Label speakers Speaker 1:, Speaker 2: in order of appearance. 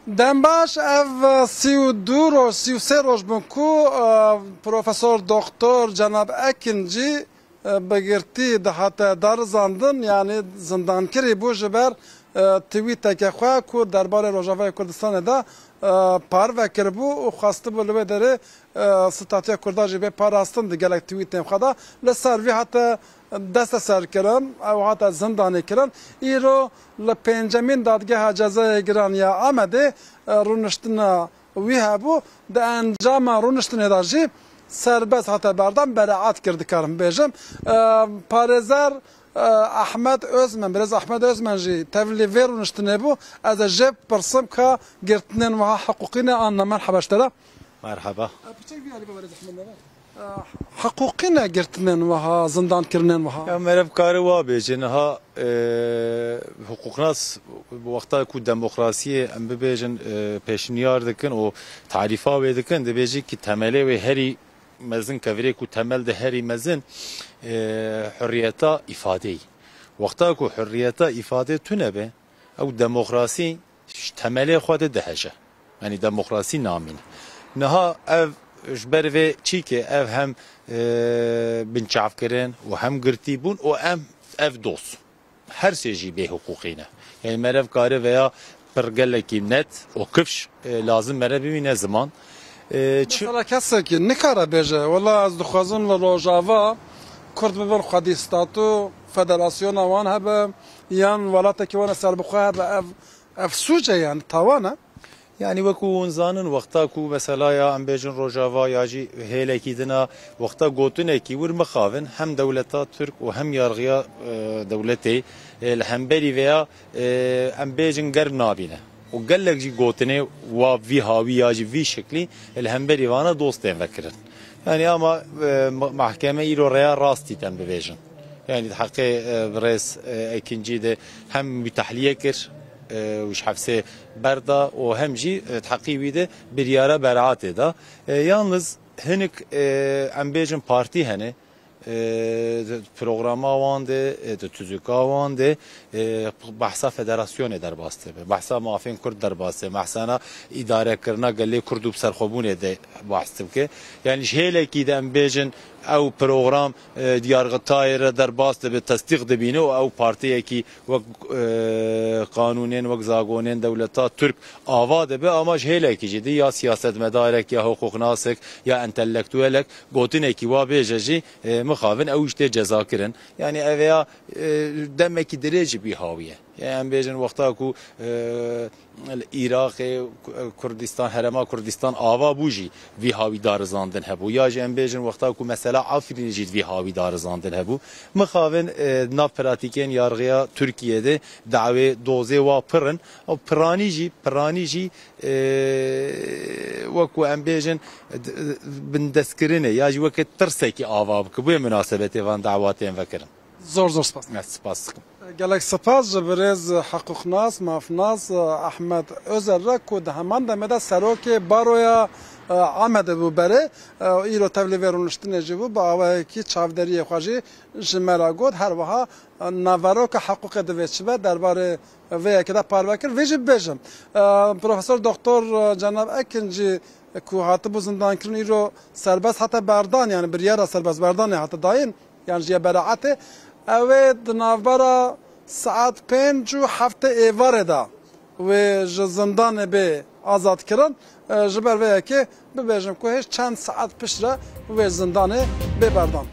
Speaker 1: دنباش اف 32 روز 33 روز بنکو پروفسور دکتر جناب اکنجی بگرتی دهات دارزاندن یعنی زندانکری بو جبر توییت که خواه که درباره روجاوای کردستان دا پار وکر بو و خواسته بو لبه داره ستاتیا کرداجی به پاراستن دی گلک توییت نیم خدا لسر وی حتی دست سر کرن او حتی زندانی کرن ایرو لپنجمین دادگاه جزای گران یا آمده رونشتنا وی هبو ده انجام رونشتنا داجی سربست حتی بردم براعت کرده کارم بیجم پارزر احمد özmen biraz Ahmed Özmen جی تفلی ویرونشتنه بو از جب پرسم که گرتنن و حقوقینا آن مرحبا اشترا
Speaker 2: مرحبا
Speaker 1: حقوقینا گرتنن و زندان کردن و
Speaker 2: یا مرف کار و بیجن ها حقوقناس وقتا کو دموکراسی ام بیجن پیشنیار دکن و تعریفا و دکن دبیجی کی تملی و هری مزن كفريك وتمل ده هري مزن حريتا إفادي وقتا كو حريتا إفادي تنبه أو ديمقراطي تملي خود دهجة يعني ديمقراطي نامين نها أف جبر في تشيكي أف هم بنشعف كرين وهم قرتيبون وهم أف دوس هر سيجي به حقوقنا يعني مرف كاري ويا برجلكي نت وكفش لازم مرف بمين زمان
Speaker 1: مثلا کسی که نکاره بیجه ولی از دخوازن و روجاوا کرد ببر خودی ستاتو فدراسیون وان هبه یان ولاته که وان سر بخواه هبه اف سوجه یعنی تاوانه
Speaker 2: يعني وكو نزانن وقتا كو مثلا يا ام بيجن روجاوا ياجي هيلكي دنا وقتا غوتنكي ور مخاون هم دولتا ترك وهم يارغيا دولتي الهمبري ويا ام بيجن غير نابينه وقال لك جي قوتني وفي هاوي ياجي في شكلي الهمبري وانا دوستين فكرن يعني اما محكمه يرو ريال راستي تم بفيجن يعني الحقيقه بريس اكنجي ده هم بتحليه كر وش حفسه بردا وهم جي تحقيقي ده برياره برعات ده يالنز هنك ام بيجن بارتي هنه پروگرام آوانده تزوکا آوانده بحثا فدراسیون در باسته بحثا معافین کرد در باسته بحثا اداره کرنا گله کردو بسرخوبونه ده باسته که یعنی هیله کی دم بیجن او پروگرام دیارغتایر در باسته به تصدیق دبینه او پارتی کی و قانونین و زاگونین دولتا ترک آواده به اماش هیله کی جدی یا سیاست مدارک یا حقوق ناسک یا انتلکتوالک گوتنه کی و بیجی مخاون اوشته جزا کرن يعني اویا دمکی درجه بی هاویه يعني بیجن وقتا کو العراق کردستان هرما کردستان آوا بوجی وی هاوی دارزاندن هبو یا جن بیجن وقتا کو مثلا آفرین جید وی هاوی دارزاندن هبو مخاون نا پراتیکن یارغیا ترکیه ده دعوه دوزه و پرن او پرانی جی وکو ام بیجن بندسکرینه یا جی وقت ترسکی آوا بک بو مناسبت وان دعواتین وکرن
Speaker 1: زور سپاس
Speaker 2: سپاس
Speaker 1: گلک سپاس جبریز حقوق ناس مافناس احمد özerra کو ده همان دمده سروک بارویا آمده بو بره ایرو تبلی ورونشتنه جبو با آوه کی چاودری خواجی جمرا گود هر وها نواروک حقوق دویچبه درباره وی که ده پاروکر ویجب بیجم پروفسور دکتر جناب اکنجی کو حتی بو زندان کرن ایرو سربست حتی بردان یعنی بریارا سربست بردان حتی داین یعنی جیه براعته اوه دنابرا ساعت 5 و 7 ایواره دا و زندان به آزاد کرن جبر وی که ببیجم که هیچ چند ساعت پیش را و زندان ببردان